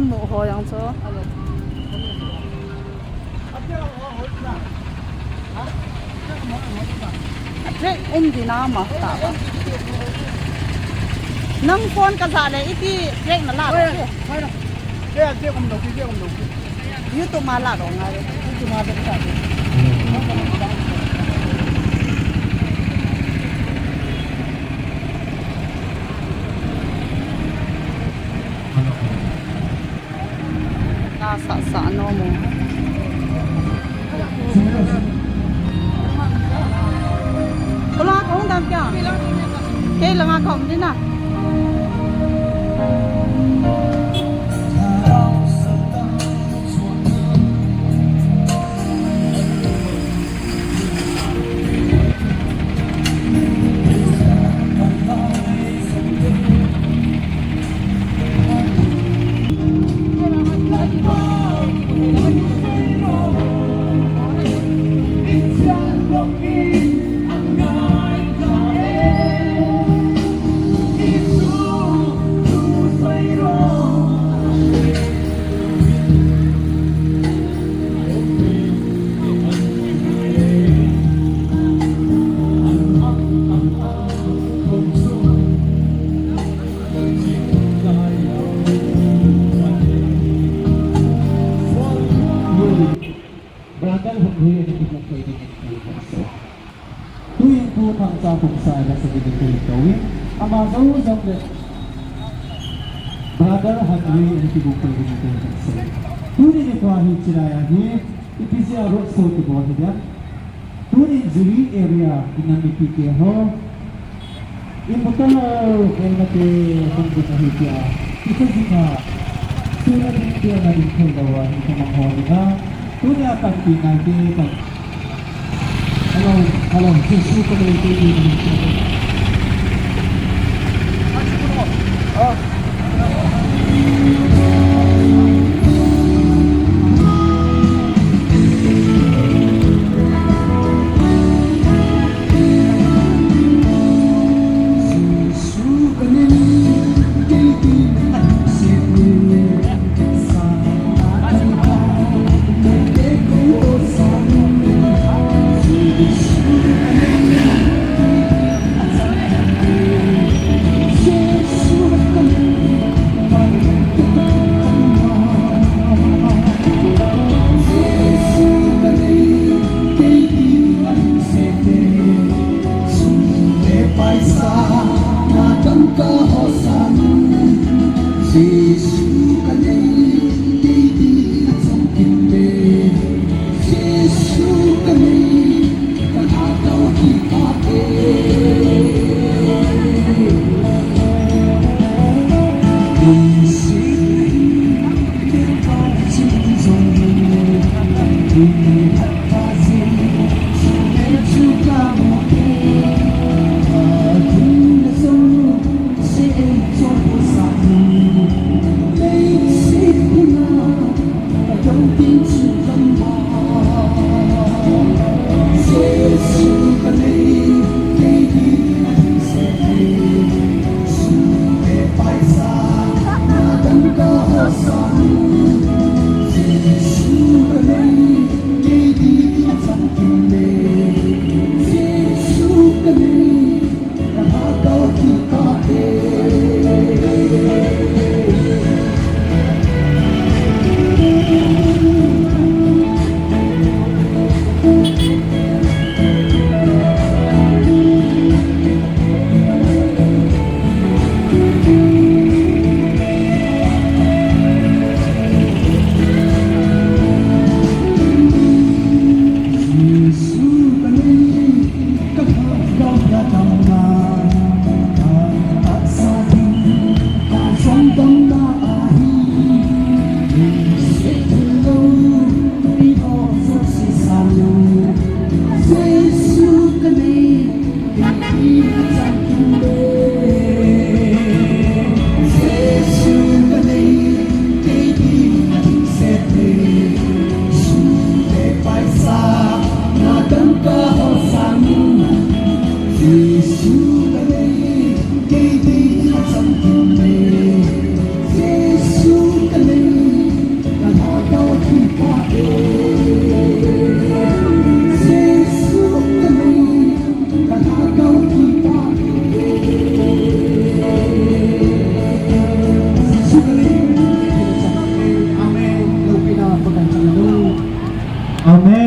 mù hồ yang cho trek thì nào mà ta nâng phone cái gì đấy ít trek nó lạ rồi cái không đầu cái không đầu YouTube mà lạ rồi ngay YouTube mà cái gì sa no mo Kola kong dam kya ke langa kom din na sa pagsa na sa ginagawin ang mga gawin ng brother Henry ang tibukay ginagawin sa tuni ni Kwahid Chirayagi ipisiya road so tibuha niya tuni Zuri area inamipike ho imuto ay nati hanggang nahitya ito sina sila din kaya na rin kailawan ito mga hori na tuni atang pinagdi Hello, susu ko na ito yung